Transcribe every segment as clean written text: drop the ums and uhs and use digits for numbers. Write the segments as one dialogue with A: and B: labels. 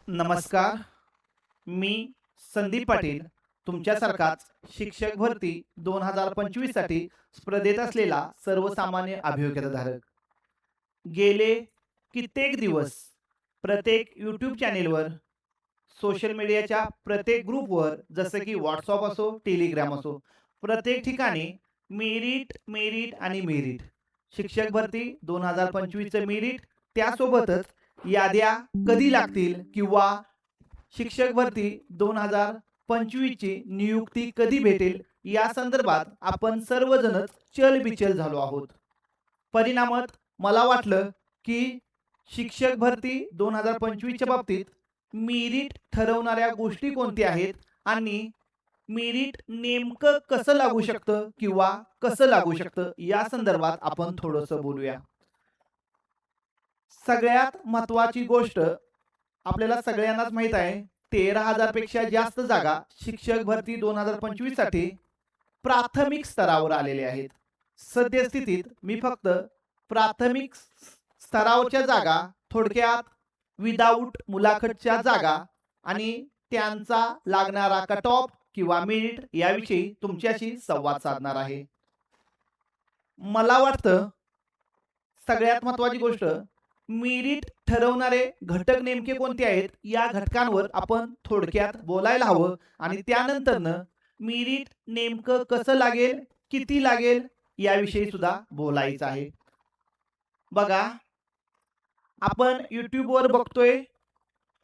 A: नमस्कार. मी संदीप पाटील तुमच्यासारखाच शिक्षक भरती 2025 साठी स्पर्धेत असलेला सर्वसामान्य अभियोग्यताधारक. गेले कित्येक दिवस प्रत्येक यूट्यूब चॅनेलवर, सोशल मीडियाच्या प्रत्येक ग्रुपवर, जसं की व्हॉट्सअप असो, टेलिग्राम असो, प्रत्येक ठिकाणी मेरिट मेरिट आणि मेरिट, शिक्षक भरती 2025चं मेरिट, त्यासोबतच याद्या कधी लागतील किंवा शिक्षक भरती 2025ची नियुक्ती कधी भेटेल या संदर्भात आपण सर्वजणच चलबिचल झालो आहोत. परिणामात मला वाटलं की शिक्षक भरती 2025च्या बाबतीत मेरिट ठरवणाऱ्या गोष्टी कोणत्या आहेत आणि मेरिट नेमकं कसं लागू शकतं किंवा कसं लागू शकतं या संदर्भात आपण थोडंसं बोलूया. सगळ्यात महत्त्वाची गोष्ट आपल्याला सगळ्यांनाच माहित आहे, 13,000 पेक्षा जास्त जागा शिक्षक भरती 2025 साठी प्राथमिक स्तरावर आलेल्या आहेत. सद्यस्थितीत मी फक्त प्राथमिक स्तरावरच्या जागा, थोडक्यात विदाऊट मुलाखतच्या जागा आणि त्यांचा लागणारा कट ऑफ किंवा मेरिट याविषयी तुमच्याशी संवाद साधणार आहे. मला वाटतं सगळ्यात महत्त्वाची गोष्ट, मेरिट ठरवणारे घटक नेमके कोणते आहेत या घटकांवर आपण थोडक्यात बोलायला हवं आणि त्यानंतरनं मेरिट नेमकं कसं लागेल, किती लागेल याविषयी सुद्धा बोलायचं आहे. बघा, आपण यूट्यूबवर बघतोय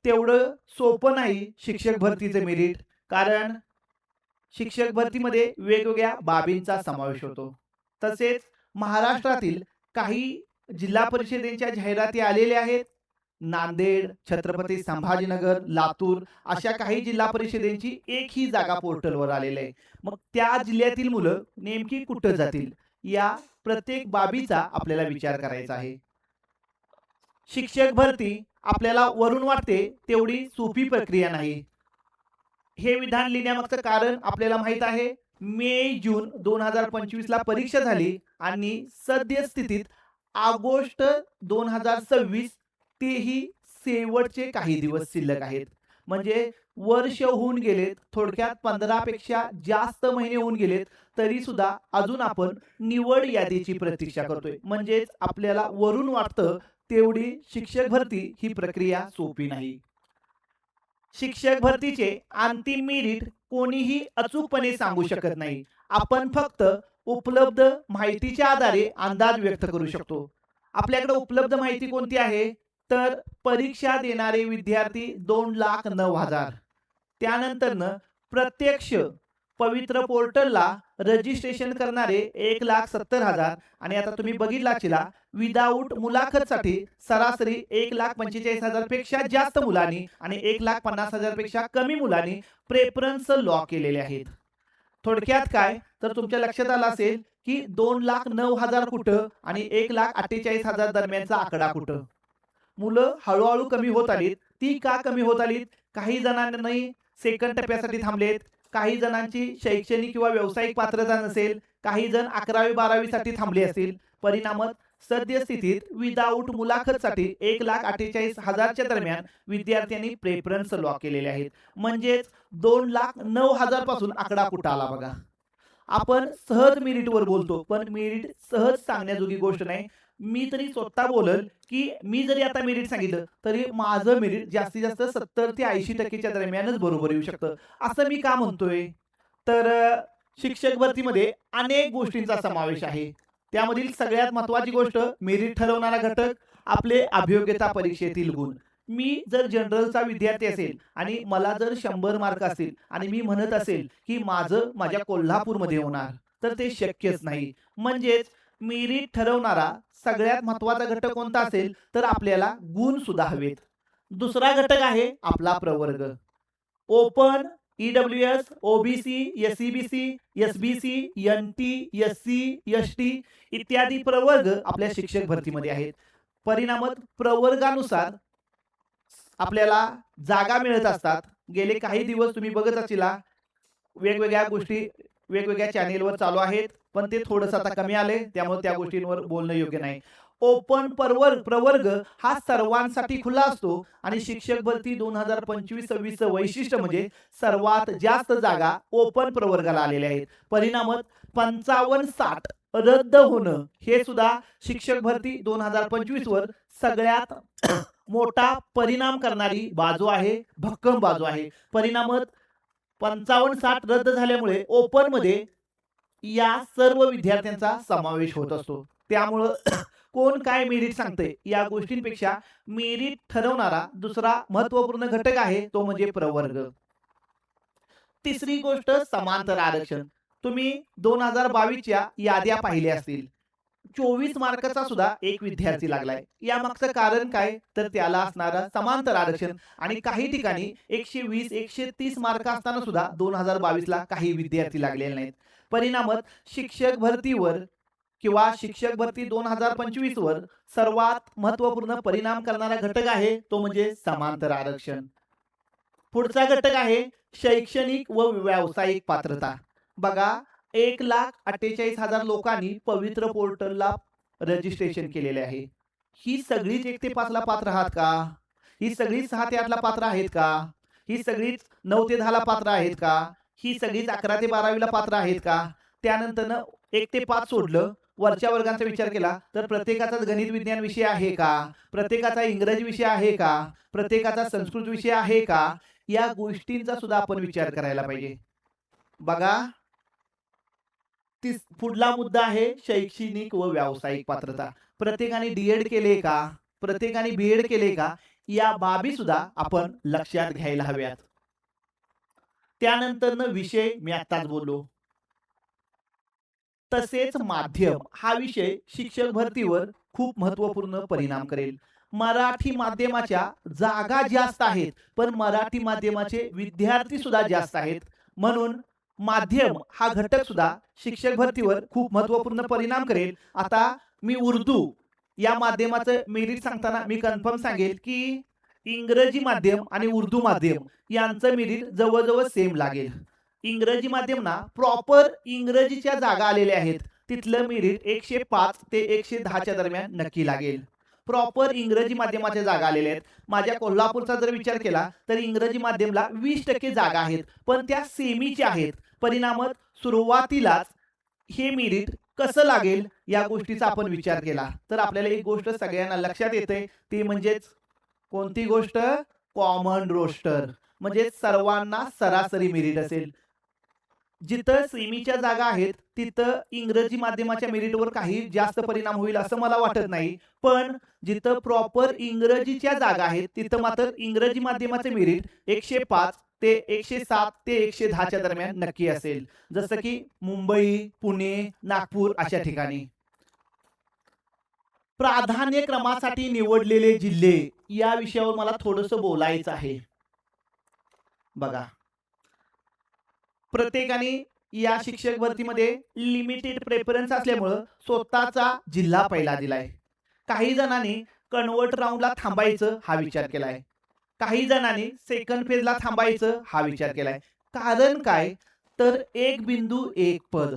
A: तेवढं सोपं नाही शिक्षक भरतीचं मेरिट, कारण शिक्षक भरतीमध्ये वेगवेगळ्या बाबींचा समावेश होतो. तसेच महाराष्ट्रातील काही जिल्हा परिषदेच्या जाहिराती आलेल्या आहेत. नांदेड, छत्रपती संभाजीनगर, लातूर अशा काही जिल्हा परिषदेची एकही जागा पोर्टलवर आलेली आहे. मग त्या जिल्ह्यातील मुलं नेमकी कुठं जातील या प्रत्येक बाबीचा आपल्याला विचार करायचा आहे. शिक्षक भरती आपल्याला वरून वाटते तेवढी सोपी प्रक्रिया नाही. हे विधान लिहिण्यामागचं कारण आपल्याला माहित आहे. मे जून 2025 ला परीक्षा झाली आणि सद्यस्थितीत ऑगस्ट 2026 तेही शेवटचे काही दिवस शिल्लक आहेत. म्हणजे वर्ष होऊन गेलेत, थोडक्यात 15 पेक्षा जास्त महिने होऊन गेलेत, तरी सुद्धा अजून आपण निवड यादीची प्रतीक्षा करतोय. म्हणजेच आपल्याला वरून वाटतं तेवढी शिक्षक भरती ही प्रक्रिया सोपी नाही. शिक्षक भरतीचे अंतिम मेरिट कोणीही अचूकपणे सांगू शकत नाही. आपण फक्त उपलब्ध माहितीच्या आधारे अंदाज व्यक्त करू शकतो. आपल्याकडे उपलब्ध माहिती कोणती आहे, तर परीक्षा देणारे विद्यार्थी 2,09,000, त्यानंतरनं प्रत्यक्ष पवित्र पोर्टलला रजिस्ट्रेशन करणारे 1,70,000 आणि आता तुम्ही बघितला असेला विदाऊट मुलाखतसाठी सरासरी 1,45,000 पेक्षा जास्त मुलांनी आणि 1,50,000 पेक्षा कमी मुलांनी प्रेफरन्स लॉक केलेले आहेत. थोडक्यात काय, तर तुमच्या लक्षात आलं असेल की 2,09,000 कुठं आणि 1,48,000 दरम्यानचा आकडा कुठं. मुलं हळूहळू कमी होत आलीत. ती का कमी होत आलीत? काही जणांनी सेकंड टप्प्यासाठी थांबलेत, काही जणांची शैक्षणिक किंवा व्यावसायिक पात्रता नसेल, काही जण 11वी-12वी साठी थांबले असतील. परिणामात सद्यस्थितीत विदाऊट मुलाखतसाठी 1,48,000 च्या दरम्यान विद्यार्थ्यांनी प्रेफरन्स लॉक केलेले आहेत. म्हणजेच 2,09,000 पासून आकडा कुठं आला बघा. आपण सहज मेरिटवर बोलतो, पण मेरिट सहज सांगण्याजोगी गोष्ट नाही. मी तरी स्वतः बोलल की मी जरी आता मेरिट सांगितलं तरी माझं मेरिट जास्तीत जास्त 70 ते 80% दरम्यानच बरोबर येऊ शकतं. असं मी का म्हणतोय, तर शिक्षक भरतीमध्ये अनेक गोष्टींचा समावेश आहे. त्यामधील सगळ्यात महत्त्वाची गोष्ट, मेरिट ठरवणारा घटक आपले अभियोग्यता परीक्षेतील गुण. मी जर जनरलचा विद्यार्थी असेल आणि मला जर 100 मार्क असतील आणि मी म्हणत असेल की माझं माझ्या कोल्हापूरमध्ये होणार, तर ते शक्यच नाही. म्हणजेच मेरिट ठरवणारा सगळ्यात महत्त्वाचा घटक कोणता असेल, तर आपल्याला गुण सुद्धा हवेत. दुसरा घटक आहे आपला प्रवर्ग. Open, EWS, OBC, SCBC, SBC, NT, SC, ST इत्यादी प्रवर्ग आपल्या शिक्षक भरतीमध्ये आहेत. परिणामात प्रवर्गानुसार आपल्याला जागा मिळत असतात. गेले काही दिवस तुम्ही बघत असतील वेगवेगळ्या गोष्टी वेगवेगळ्या चॅनेलवर चालू आहेत, पण ते थोडंसं आता कमी आले, त्यामुळे त्या गोष्टींवर बोलणं योग्य नाही. ओपन प्रवर्ग हा सर्वांसाठी खुला असतो आणि शिक्षक भरती 2025-26 वैशिष्ट्य म्हणजे सर्वात जास्त जागा ओपन प्रवर्गाला आलेल्या आहेत. परिणामात 55-60 रद्द होणं हे सुद्धा शिक्षक भरती 2025 वर सगळ्यात मोठा परिणाम करणारी बाजू आहे, भक्कम बाजू आहे. परिणामात 55-60 रद्द झाल्यामुळे ओपन मध्ये या सर्व विद्यार्थ्यांचा समावेश होत असतो. त्यामुळं कोण काय मेरिट सांगते या गोष्टींपेक्षा मेरिट ठरवणारा दुसरा महत्वपूर्ण घटक आहे तो म्हणजे प्रवर्ग. तिसरी गोष्ट समांतर आरक्षण. तुम्ही 2022च्या याद्या पाहिल्या असतील. 24 मार्काचा सुद्धा एक विद्यार्थी लागलाय. या मागचं कारण काय तर त्याला असणारा समांतर आरक्षण आणि काही ठिकाणी 120-130 मार्क असताना सुद्धा 2022ला काही विद्यार्थी लागलेले नाहीत. परिणामात शिक्षक भरतीवर किंवा शिक्षक भरती 2025 वर सर्वात महत्वपूर्ण परिणाम करणारा घटक आहे तो म्हणजे समांतर आरक्षण. पुढचा घटक आहे शैक्षणिक व व्यावसायिक पात्रता. बघा 1,48,000 लोकांनी पवित्र पोर्टलला रजिस्ट्रेशन केलेले आहे. ही सगळीच 1 ते 5 ला पात्र आहात का? ही सगळीच 6 ते 8 ला पात्र आहेत का? ही सगळीच 9 ते 10 ला पात्र आहेत का? ही सगळीच 11 ते 12वी ला पात्र आहेत का? त्यानंतर 1 ते 5 सोडलं, वरच्या वर्गांचा विचार केला तर प्रत्येकाचाच गणित विज्ञान विषय आहे का? प्रत्येकाचा इंग्रजी विषय आहे का? प्रत्येकाचा संस्कृत विषय आहे का? या गोष्टींचा सुद्धा आपण विचार करायला पाहिजे. बघा पुढला मुद्दा आहे शैक्षणिक व व्यावसायिक पात्रता. प्रत्येकाने डीएड केले का? प्रत्येकाने बीएड केले का? या बाबी सुद्धा आपण लक्षात घ्यायला हव्यात. त्यानंतर विषय मी आताच बोललो. तसेच माध्यम हा विषय शिक्षक भरतीवर खूप महत्वपूर्ण परिणाम करेल. मराठी माध्यमाच्या जागा जास्त आहेत पण मराठी माध्यमाचे विद्यार्थी सुद्धा जास्त आहेत. म्हणून माध्यम हा घटक सुद्धा शिक्षक भरतीवर खूप महत्वपूर्ण परिणाम करेल. आता मी उर्दू या माध्यमाचं मेरिट सांगताना मी कन्फर्म सांगेल की इंग्रजी माध्यम आणि उर्दू माध्यम यांचं मेरिट जवळजवळ सेम लागेल. इंग्रजी माध्यम ना प्रॉपर इंग्रजीच्या जागा आलेल्या आहेत तिथलं मेरिट 105 ते 110च्या दरम्यान नक्की लागेल. प्रॉपर इंग्रजी माध्यमाच्या जागा आलेल्या आहेत. माझ्या कोल्हापूरचा जर विचार केला तर इंग्रजी माध्यमला 20% जागा आहेत पण त्या सेमीच्या आहेत. परिणामात सुरुवातीलाच हे मेरिट कसं लागेल या गोष्टीचा आपण विचार केला तर आपल्याला एक गोष्ट सगळ्यांना लक्षात येते ती म्हणजेच कोणती गोष्ट? कॉमन रोस्टर म्हणजे सर्वांना सरासरी मेरिट असेल. जिथं सेमीच्या जागा आहेत तिथं इंग्रजी माध्यमाच्या मेरिटवर काही जास्त परिणाम होईल असं मला वाटत नाही. पण जिथं प्रॉपर इंग्रजीच्या जागा आहेत तिथं मात्र इंग्रजी माध्यमाचे मेरिट 105 ते 107 ते 110च्या दरम्यान नक्की असेल. जसं की मुंबई, पुणे, नागपूर अशा ठिकाणी. प्राधान्य क्रमासाठी निवडलेले जिल्हे या विषयावर मला थोडंसं बोलायचं आहे. बघा प्रत्येकाने या शिक्षक भरतीमध्ये लिमिटेड प्रेफरन्स असल्यामुळं स्वतःचा जिल्हा पहिला दिलाय. काही जणांनी कन्वर्ट राऊंडला थांबायचं हा विचार केलाय. काही जणांनी सेकंड फेजला थांबायचं हा विचार केलाय. कारण काय तर 1 बिंदू 1 पद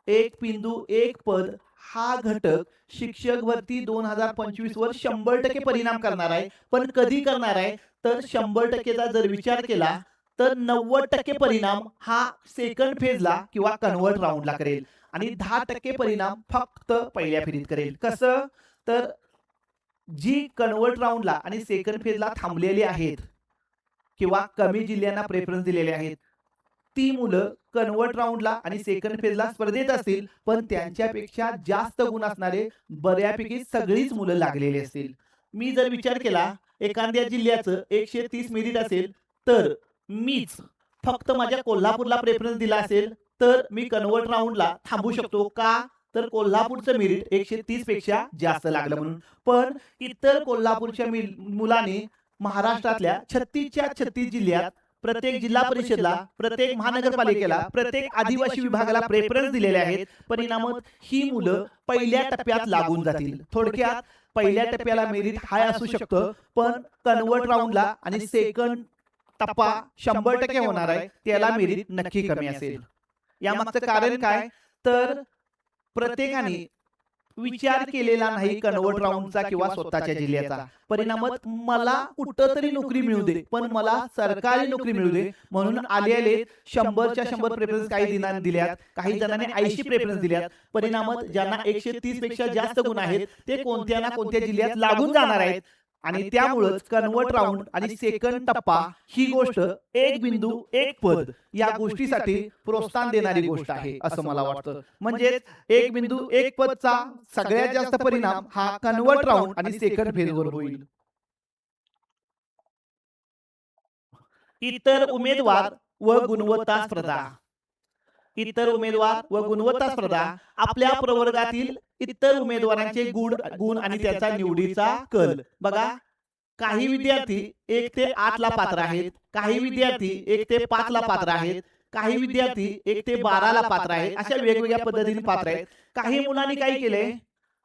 A: 1 बिंदू 1 पद हा घटक शिक्षक भरती 2025 वर 100% परिणाम करणार आहे. पण कधी करणार आहे तर 100%चा जर विचार केला तर 90% परिणाम हा सेकंड फेजला किंवा कन्वर्ट राऊंडला करेल आणि 10% परिणाम फक्त पहिल्या फेरीत करेल. कसं तर जी कन्वर्ट राऊंडला आणि सेकंड फेजला थांबलेली आहेत किंवा कमी जिल्ह्यांना प्रेफरन्स दिलेले आहेत ती मुलं कन्वर्ट राऊंडला आणि सेकंड फेजला स्पर्धेत असतील पण त्यांच्यापेक्षा जास्त गुण असणारे बऱ्यापैकी सगळीच मुलं लागलेली असतील. मी जर विचार केला एखाद्या जिल्ह्याचं 130 मेरिट असेल तर मीच फक्त माझ्या कोल्हापूरला प्रेफरन्स दिला असेल तर मी कन्वर्ट राऊंडला थांबू शकतो का तर कोल्हापूरचं मेरिट 130 पेक्षा जास्त लागलं म्हणून. पण इतर कोल्हापूरच्या मुलांनी महाराष्ट्रातल्या 36च्या 36 जिल्ह्यात प्रत्येक जिल्हा परिषदला प्रत्येक महानगरपालिकेला प्रत्येक आदिवासी विभागाला प्रेफरन्स दिलेले आहेत. परिणामात ही मुलं पहिल्या टप्प्यात लागून जातील. थोडक्यात पहिल्या टप्प्याला मेरिट हाय असू शकतं पण कन्वर्ट राऊंडला आणि सेकंड टप्पा 100% होणार आहे त्याला मेरिट नक्की कमी असेल. यामागचं कारण काय तर प्रत्येकाने विचार केलेला नाही कन्वर्ट राऊंडचा किंवा स्वतःच्या जिल्ह्याचा. परिणामात मला कुठं तरी नोकरी मिळू दे, पण मला सरकारी नोकरी मिळू दे म्हणून आले 100च्या 100 प्रेफरन्स काही दिनांनी दिल्यात, काही जणांनी 80 प्रेफरन्स दिल्यात. परिणामात ज्यांना 130 पेक्षा जास्त गुण आहेत ते कोणत्या ना कोणत्या जिल्ह्यात लागून जाणार आहेत. आणि त्यामुळेच कन्वर्ट राऊंड आणि सेकंड टप्पा ही गोष्ट एक बिंदू एक पद या गोष्टीसाठी प्रोत्साहन देणारी गोष्ट आहे असं मला वाटतं. म्हणजेच एक बिंदू एक पदचा सगळ्यात जास्त परिणाम हा कन्वर्ट राऊंड आणि सेकंड फेजवर होईल. इतर उमेदवार व गुणवत्ता स्पर्धा. इतर उमेदवार व गुणवत्ता स्पर्धा आपल्या प्रवर्गातील इतर उमेदवारांचे गुण आणि त्याचा निवडीचा कल. बघा, काही विद्यार्थी 1 ते 8 ला पात्र आहेत, काही विद्यार्थी 1 ते 5 ला पात्र आहेत, काही विद्यार्थी 1 ते 12 ला पात्र आहेत. अशा वेगवेगळ्या पद्धतीने पात्र आहेत. काही मुलांनी काय केले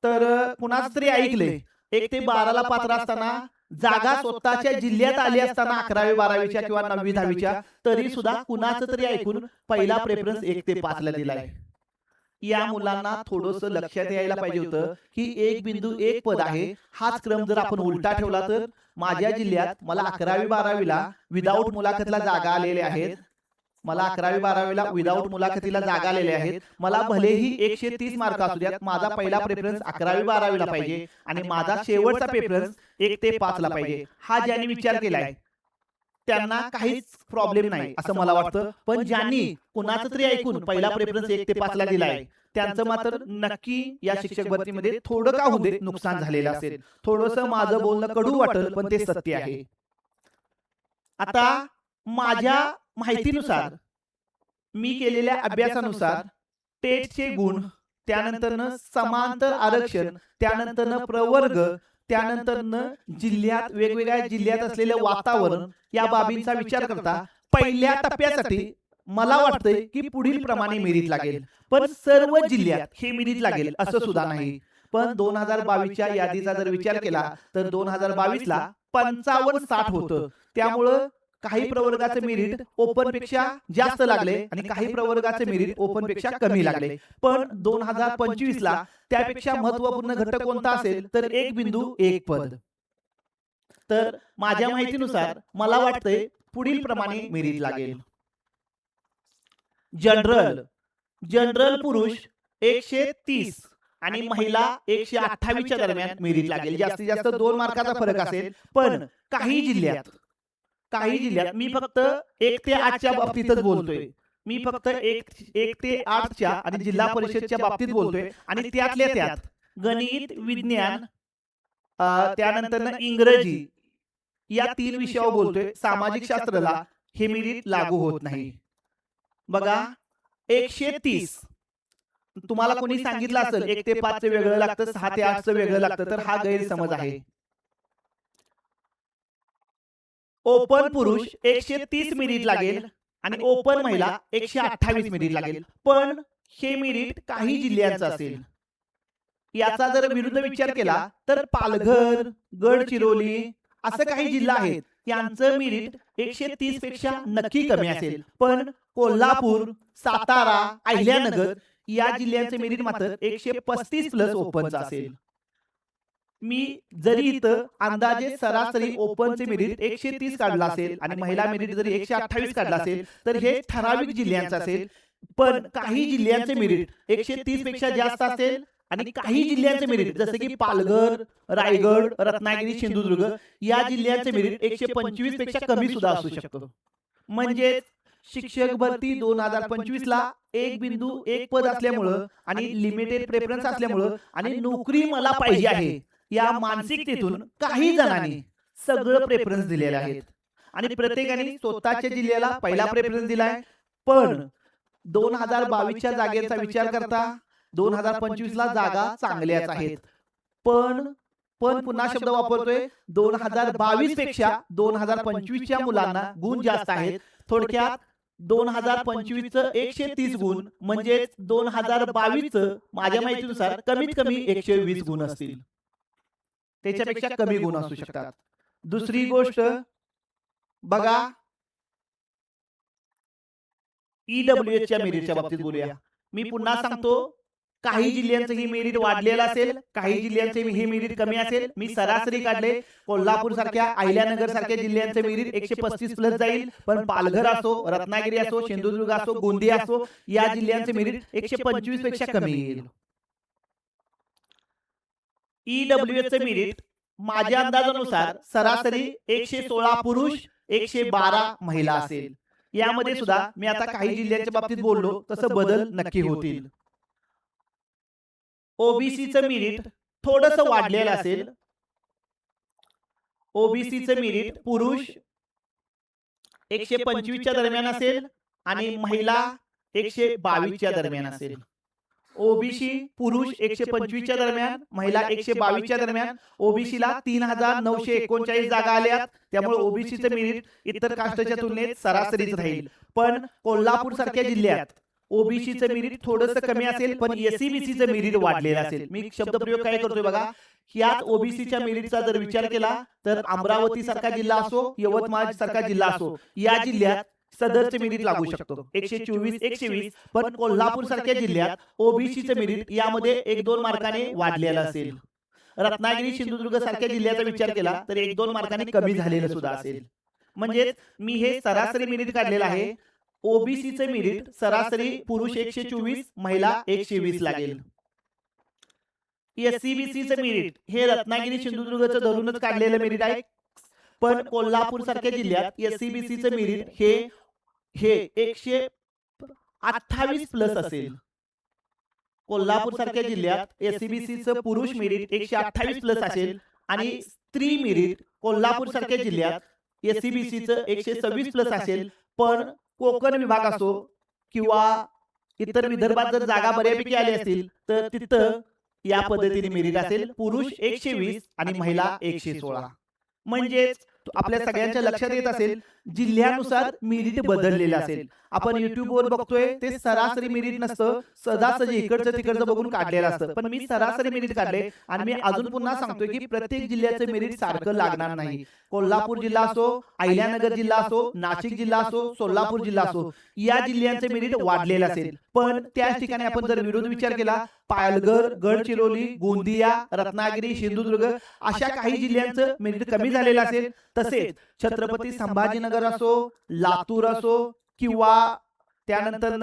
A: तर कुणाच तरी ऐकले 1 ते 12 ला पात्र असताना जागा स्वतःच्या जिल्ह्यात आली असताना 11वी 12वीच्या किंवा 9वी 10वीच्या तरी सुद्धा कुणाचं तरी ऐकून पहिला प्रेफरन्स 1 ते 5 ला दिलाय. या मुलांना थोडंसं लक्षात यायला पाहिजे होतं की एक बिंदू एक पद आहे. हाच क्रम जर आपण उलटा ठेवला तर माझ्या जिल्ह्यात मला 11वी 12वीला विदाऊट मुलाखतीला जागा आलेल्या आहेत. मला 11वी 12वीला विदाऊट मुलाखतीला जागा आलेल्या आहेत. मला भलेही 130 मार्क असू द्यात, माझा पहिला प्रेफरन्स 11वी 12वीला पाहिजे आणि माझा शेवटचा प्रेफरन्स 1 ते 5 ला पाहिजे. हा ज्यांनी विचार केलाय त्यांना काहीच प्रॉब्लेम नाही असं मला वाटतं. पण ज्यांनी कुणाचं तरी ऐकून पहिला प्रेफरन्स 1 ते 5 ला दिलाय त्यांचं मात्र नक्की या शिक्षक भरतीमध्ये थोडं का होऊ दे नुकसान झालेलं असेल. थोडंसं माझं बोलणं कडू वाटेल पण ते सत्य आहे. आता माझ्या माहितीनुसार मी केलेल्या अभ्यासानुसार टेटचे गुण, त्यानंतरनं समांतर आरक्षण, त्यानंतरनं प्रवर्ग, त्यानंतरनं जिल्ह्यात वेगवेगळ्या जिल्ह्यात असलेलं वातावरण या बाबींचा विचार करता पहिल्या टप्प्यासाठी मला वाटतंय की पुढील प्रमाणे मेरिट लागेल. पण सर्व जिल्ह्यात हे मेरिट लागेल असं सुद्धा नाही. पण 2022च्या यादीचा जर विचार केला तर 2022 ला 55-60 होतं. त्यामुळं काही प्रवर्गाचे मेरिट ओपन पेक्षा जास्त लागले आणि काही प्रवर्गाचे मेरिट ओपन पेक्षा कमी लागले. पण 2025 ला त्यापेक्षा महत्त्वपूर्ण घटक कोणता असेल तर एक बिंदू एक पद. तर माझ्या माहितीनुसार मला वाटतंय पुढील प्रमाणे मेरिट लागेल. जनरल पुरुष 130 आणि महिला 128 च्या दरम्यान मेरिट लागेल. जास्तीत जास्त 2 मार्काचा फरक असेल. पण काही जिल्ह्यात मी फक्त 1 ते 8 च्या बाबतीतच बोलतोय. मी फक्त 1 ते 8 च्या आणि जिल्हा परिषदच्या बाबतीत बोलतोय आणि त्यातल्या त्यात गणित, विज्ञान, त्यानंतर इंग्रजी या 3 विषयावर बोलतोय. सामाजिक शास्त्राला हे मेरिट लागू होत नाही. बघा, 130 तुम्हाला कोणी सांगितलं असेल 1 ते 5 चं वेगळं लागतं, 6 ते 8 चं वेगळं लागतं तर हा गैरसमज आहे. ओपन पुरुष 130 मेरिट लागेल आणि ओपन महिला 128 मेरिट लागेल. पण हे मेरिट काही जिल्ह्यांचं असेल. याचा जर विरुद्ध विचार केला तर पालघर, गडचिरोली असं काही जिल्हा आहेत यांचं मेरिट 130 पेक्षा नक्की कमी असेल. पण कोल्हापूर, सातारा, अहिल्यानगर या जिल्ह्यांचे मेरिट मात्र 135 प्लस ओपनचं असेल. मी जरी इथं अंदाजे सरासरी ओपनचे मेरिट 130 काढला असेल आणि महिला मेरिट जरी 128 काढला असेल तर हे ठराविक जिल्ह्यांचं असेल. पण काही जिल्ह्यांचे मेरिट 130 पेक्षा जास्त असेल आणि काही जिल्ह्यांचे मेरिट जसे की पालघर, रायगड, रत्नागिरी, सिंधुदुर्ग या जिल्ह्यांचे मेरिट 125 पेक्षा कमी सुद्धा असू शकतो. म्हणजे शिक्षक भरती 2025 ला एक बिंदू एक पद असल्यामुळं आणि लिमिटेड प्रेफरन्स असल्यामुळं आणि नोकरी मला पाहिजे आहे या मानसिकतेतून काही जणांनी सगळं प्रेफरन्स दिलेले आहेत आणि प्रत्येकाने स्वतःच्या जिल्ह्याला पहिला प्रेफरन्स दिलाय. पण 2022च्या जागेचा विचार करता 2025 ला जागा चांगल्याच आहेत. पण पुन्हा शब्द वापरतोय 2022 पेक्षा 2025च्या मुलांना गुण जास्त आहेत. थोडक्यात 2025 चं 130 गुण म्हणजे 2022 चं माझ्या माहितीनुसार कमीत कमी 120 गुण असतील. त्याच्यापेक्षा कमी गुण असू शकतात. दुसरी गोष्ट बघा, ईडब्ल्यूएच च्या मेरिटच्या बाबतीत बोलूया. मी पुन्हा सांगतो काही जिल्ह्यांचं ही मेरिट वाढलेलं असेल, काही जिल्ह्यांचे हे मेरिट कमी असेल. मी सरासरी काढले. कोल्हापूर सारख्या, अहिल्यानगर सारख्या जिल्ह्यांचे मेरिट 135 प्लस जाईल, पण पालघर असो, रत्नागिरी असो, सिंधुदुर्ग असो, गोंदिया असो, या जिल्ह्यांचे मेरिट 125 पेक्षा कमी येईल. ईडब्ल्यूएस चे मेरिट माझ्या अंदाजानुसार सरासरी 116 पुरुष, 112 महिला असेल. यामध्ये सुद्धा मी आता काही जिल्ह्यांच्या बाबतीत बोललो तसं बदल नक्की होतील. ओबीसीचं मेरिट थोडंसं वाढलेलं असेल. ओबीसीचं मेरिट पुरुष 125 च्या दरम्यान असेल आणि महिला 122 च्या दरम्यान असेल. ओबीसी पुरुष 125 च्या दरम्यान, महिला 122 च्या दरम्यान. ओबीसीला 3939 जागा आल्यात, त्यामुळे ओबीसीचं मेरिट इतर कास्टच्या तुलनेत सरासरीच राहील. पण कोल्हापूर सारख्या जिल्ह्यात ओबीसीचं मेरिट थोडंसं कमी असेल, पण एससीबीसीचं मेरिट वाढलेलं असेल. मी शब्दप्रयोग काय करतोय बघा. यात ओबीसीच्या मेरिटचा जर विचार केला तर अमरावती सारखा जिल्हा असो, यवतमाळ सारखा जिल्हा असो, या जिल्ह्यात सदरचे मेरिट लागू शकतो 124 120. पण कोल्हापूर सारख्या जिल्ह्यात ओबीसीचे मेरिट यामध्ये 1-2 मार्काने वाढलेलं असेल. रत्नागिरी, सिंधुदुर्ग सारख्या जिल्ह्याचा विचार केला तर 1-2 मार्काने कमी झालेलं सुद्धा असेल. म्हणजे मी हे सरासरी मेरिट काढलेलं आहे. ओबीसीचे मेरिट सरासरी पुरुष 124, महिला 120 लागेल. एससीबीसीचे मेरिट हे रत्नागिरी, सिंधुदुर्गचं धरूनच काढलेलं मेरिट आहे. पण कोल्हापूर सारख्या जिल्ह्यात एससीबीसीचे मेरिट हे 128 प्लस असेल. कोल्हापूर सारख्या जिल्ह्यात एससीबीसीचं पुरुष मेरिट 128 प्लस असेल आणि स्त्री मेरिट कोल्हापूर सारख्या जिल्ह्यात एससीबीसीचं 126 प्लस असेल. पण कोकण विभाग असो किंवा इतर विदर्भात जर जागा बऱ्यापैकी आली असतील तर तिथं या पद्धतीने मेरिट असेल पुरुष 120 आणि महिला 116. म्हणजे आपल्या सगळ्यांच्या लक्षात येत असेल जिल्ह्यानुसार मेरिट बदललेलं असेल. आपण युट्यूबवर बघतोय ते सरासरी मेरिट नसतं, सदासजी इकडचं तिकडचं बघून काढलेलं असतं. पण मी सरासरी मेरिट काढले आणि मी अजून पुन्हा सांगतोय की प्रत्येक जिल्ह्याचं मेरिट सारखं लागणार नाही. कोल्हापूर जिल्हा असो, अहिल्यानगर जिल्हा असो, नाशिक जिल्हा असो, सोलापूर जिल्हा असो, या जिल्ह्यांचे मेरिट वाढलेलं असेल. पण त्याच ठिकाणी आपण जर विरोध विचार केला, पालघर, गडचिरोली, गोंदिया, रत्नागिरी, सिंधुदुर्ग अशा काही जिल्ह्यांचं मेरिट कमी झालेलं असेल. तसेच छत्रपती संभाजीनगर असो, लातूर असो किंवा त्यानंतर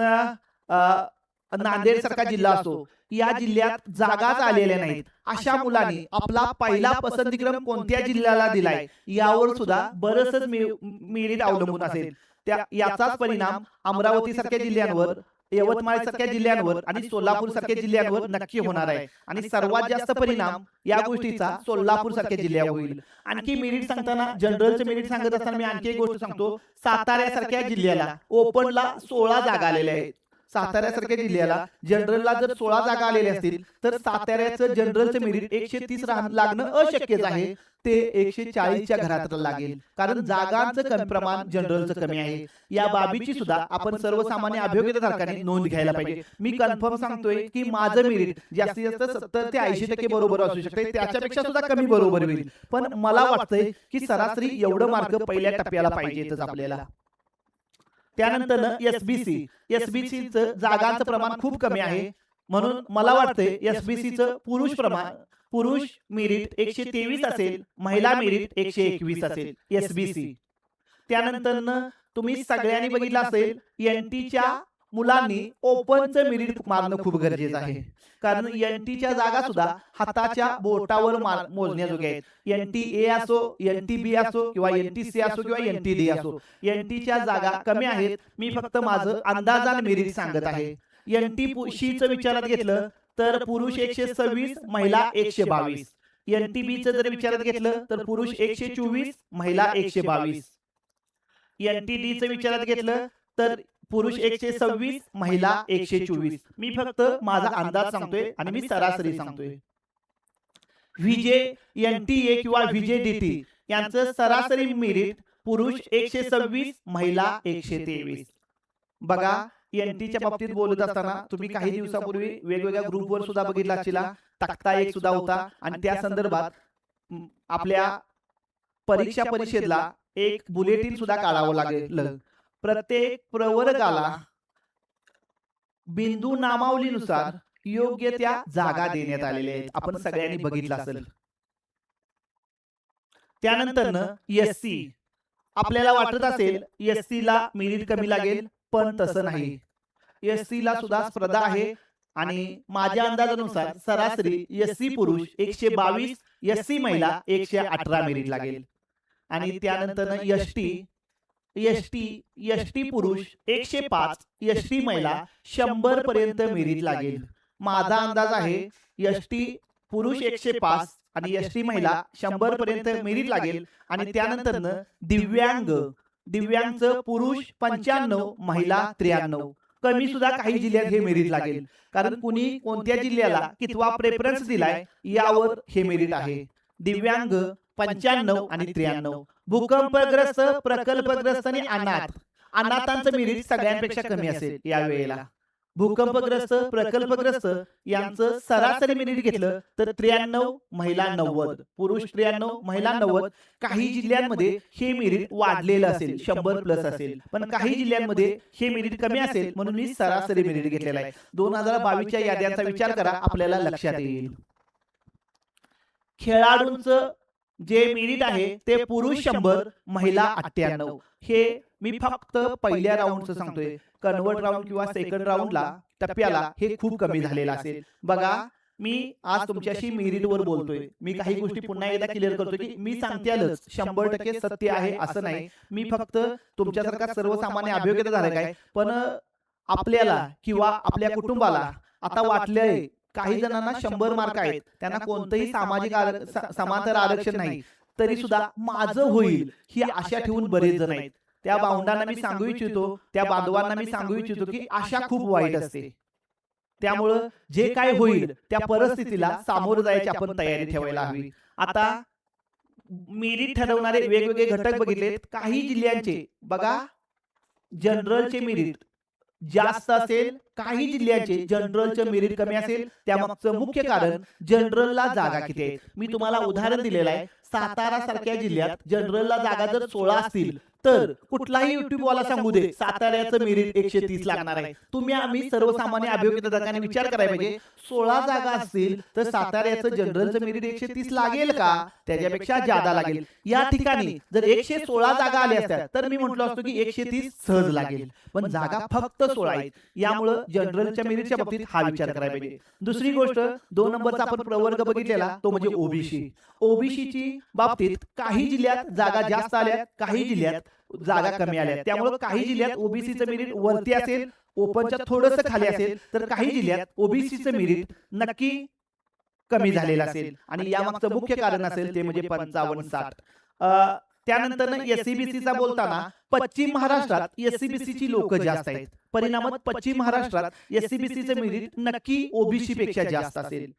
A: नांदेड सारखा जिल्हा असो, या जिल्ह्यात जागाच आलेल्या नाहीत. अशा मुलांनी आपला पहिला पसंतीक्रम कोणत्या जिल्ह्याला दिलाय यावर सुद्धा बरंच मेरिट अवलंबून असेल. याचाच परिणाम अमरावती सारख्या जिल्ह्यांवर, यवतमाळ सारख्या जिल्ह्यांवर आणि सोलापूर सारख्या जिल्ह्यांवर नक्की होणार आहे. आणि सर्वात जास्त परिणाम या गोष्टीचा सोलापूर सारख्या जिल्ह्यावर होईल. आणखी मेरिट सांगताना, जनरलचे मेरिट सांगत असताना मी आणखी एक गोष्ट सांगतो. सातारा सारख्या जिल्ह्याला ओपनला 16 जागा आलेल्या आहेत. सातारा सारख्या जिल्ह्याला जनरलला जर 16 जागा आलेल्या असतील तर साताऱ्याचं जनरलचं मेरिट 130 लागणं अशक्यच आहे. ते 140च्या घरात लागेल, कारण जागांचं प्रमाण जनरलचं कमी आहे. या बाबीची सुद्धा आपण सर्वसामान्य अभियोग्यताधारकांनी नोंद घ्यायला पाहिजे. मी कन्फर्म सांगतोय की माझं मेरिट जास्तीत जास्त 70 ते 80% बरोबर असू शकते, त्याच्यापेक्षा सुद्धा कमी बरोबर होईल. पण मला वाटतंय की सरासरी एवढं मार्क पहिल्या टप्प्याला पाहिजेतच आपल्याला. त्यानंतर एसबीसीचं जागांचं प्रमाण खूप कमी आहे. म्हणून मला वाटतंय एसबीसीचं पुरुष मेरिट 123 असेल, महिला मेरिट 121 असेल एसबीसी. त्यानंतर तुम्ही सगळ्यांनी बघितलं असेल एनटीच्या मुलांनी ओपनचं मेरिट मारणं खूप गरजेचं आहे. कारण एनटीच्या जागा सुद्धा हाताच्या बोटावर मोजण्याजोग्या आहेत. NTA असो, NTB असो किंवा NTC असो किंवा NTD असो, एनटीच्या जागा कमी आहेत. मी फक्त माझं अंदाजान मेरिट सांगत आहे. NTCचं विचारात घेतलं तर पुरुष 126, महिला 122. NTBचं जर विचारात घेतलं तर पुरुष 124, महिला 122. NTDचं विचारात घेतलं तर पुरुष 126, महिला 124. मी फक्त माझा अंदाज सांगतोय आणि मी सरासरी सांगतोय. व्हीजे, NTA किंवा VJDT यांचं सरासरी मेरिट पुरुष 126, महिला 123. बघा, एनटीच्या बाबतीत बोलत असताना तुम्ही काही दिवसापूर्वी वेगवेगळ्या ग्रुपवर सुद्धा बघितला असेल, तक्ता 1 सुद्धा होता आणि त्या संदर्भात आपल्या परीक्षा परिषदेला एक बुलेटिन सुद्धा काढावं लागेल. प्रत्येक प्रवर्गाला बिंदू नामावलीनुसार योग्य त्या जागा देण्यात आलेल्या आहेत. आपण सगळ्यांनी बघितलं असेल. त्यानंतर एससी, आपल्याला वाटत असेल एससी ला मेरिट कमी लागेल, पण तसं नाही. एससी ला सुद्धा स्पर्धा आहे आणि माझ्या अंदाजानुसार सरासरी एससी पुरुष 122, एससी महिला 118 मेरिट लागेल. आणि त्यानंतर एसटी पुरुष 105, एसटी महिला 100 पर्यंत मेरिट लागेल. माझा अंदाज आहे एसटी पुरुष 105 आणि एसटी महिला 100 पर्यंत मेरिट लागेल. आणि त्यानंतर दिव्यांगचं पुरुष 95, महिला 93. कमी सुद्धा काही जिल्ह्यात हे मेरिट लागेल, कारण कुणी कोणत्या जिल्ह्याला कितवा प्रेफरन्स दिलाय यावर हे मेरिट आहे. दिव्यांग 95 आणि 93. भूकंपग्रस्त, प्रकल्पग्रस्त आणि अनाथांचं मेरिट सगळ्यांपेक्षा कमी असेल या वेळेला. भूकंपग्रस्त, प्रकल्पग्रस्त यांचं सरासरी मेरिट घेतलं तर 93, महिला 90, पुरुष 93, महिला 90. काही जिल्ह्यांमध्ये हे मेरिट वाढलेलं असेल, 100+ असेल, पण काही जिल्ह्यांमध्ये हे मेरिट कमी असेल, म्हणून मी सरासरी मेरिट घेतलेला आहे. 2022च्या याद्यांचा विचार करा, आपल्याला लक्षात येईल. खेळाडूंचं जे मेरिट आहे ते पुरुष 100, महिला 98. हे मी फक्त पहिल्या राऊंडचं सांगतोय. कन्वर्ट राऊंड किंवा सेकंड राऊंडला टप्प्याला हे खूप कमी झालेलं असेल. बघा, मी आज तुमच्याशी मेरिटवर बोलतोय. मी काही गोष्टी पुन्हा एकदा क्लिअर करतोय की मी सांगतेलच 100% सत्य आहे असं नाही. मी फक्त तुमच्यासारखा सर्वसामान्य अभियोग्यताधारक आहे, पण आपल्याला किंवा आपल्या कुटुंबाला आता वाटलंय काही जणांना 100 मार्क आहेत, त्यांना कोणतंही सामाजिक समांतर आरक्षण नाही, तरी सुद्धा माझं होईल ही आशा ठेवून बरेच जण आहेत. त्या भावंडांना मी सांगू इच्छितो, त्या बांधवांना मी सांगू इच्छितो की आशा खूप वाईट असते. त्यामुळं जे काय होईल त्या परिस्थितीला सामोरं जायची आपण तयारी ठेवायला हवी. आता मेरिट ठरवणारे वेगवेगळे घटक बघितलेत. काही जिल्ह्यांचे बघा, जनरलचे मेरिट जास्त असेल, काही जिल्ह्यांचे जनरलचं मेरिट कमी असेल. त्यामागचं मुख्य कारण जनरलला जागा किती आहेत. मी तुम्हाला उदाहरण दिलेलं आहे. सातारा सारख्या जिल्ह्यात जनरलला जागा जर 16 असतील तर कुठलाही युट्यूब वाला सांगू दे साताऱ्याचं मेरिट 130 लागणार आहे. आम्ही सर्वसामान्य अभियोग्यताधारकांनी विचार करायला पाहिजे, 16 जागा असतील तर साताऱ्याचं जनरलचं मेरिट 130 लागेल का, त्याच्यापेक्षा जादा लागेल. या ठिकाणी जर 116 जागा आल्या असत्या तर मी म्हटलो असतो की 130 सहज लागेल, पण जागा फक्त 16 आहेत. यामुळं जनरलच्या मेरिटच्या बाबतीत हा विचार करायला पाहिजे. दुसरी गोष्ट, 2 नंबरचा आपण प्रवर्ग बघितलेला तो म्हणजे ओबीसीची बाबतीत काही जिल्ह्यात जागा जास्त आल्या, काही जिल्ह्यात जागा कमी आल्या. त्यामुळे काही जिल्ह्यात ओबीसीचं मेरिट वरती असेल, ओपनच्या थोडंसं खाली असेल, तर काही जिल्ह्यात ओबीसीचं मेरिट नक्की कमी झालेलं असेल. आणि यामागचं मुख्य कारण असेल ते म्हणजे 55-60. त्यानंतर एससीबीसीचा बोलताना पश्चिम महाराष्ट्रात एससीबीसीची लोक जास्त आहेत. परिणामात पश्चिम महाराष्ट्रात एससीबीसीचं मेरिट नक्की ओबीसी पेक्षा जास्त असेल.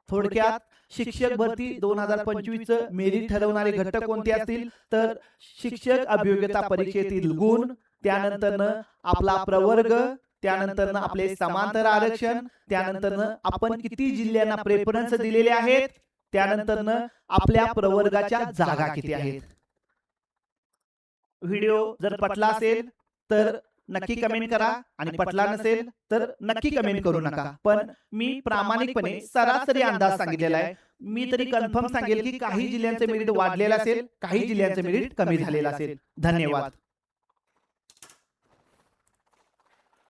A: थोडक्यात शिक्षक भरती 2025चं मेरिट ठरवणारे घटक कोणते असतील तर शिक्षक अभियोग्यता परीक्षेतील गुण, त्यानंतर आपला प्रवर्ग, त्यानंतर आपले समांतर आरक्षण, त्यानंतर आपण किती जिल्ह्यांना प्रेफरन्स दिलेले आहेत, त्यानंतर आपल्या प्रवर्गाच्या जागा किती आहेत. व्हिडिओ जर पटला असेल तर नक्की कमेंट करा आणि पटला नसेल तर नक्की कमेंट करू नका. पण मी प्रामाणिकपणे सरासरी अंदाज सांगितलेला आहे. मी तरी कन्फर्म सांगेल की काही जिल्ह्यांचे मेरिट वाढलेलं असेल, काही जिल्ह्यांचे मेरिट कमी झालेलं असेल. धन्यवाद.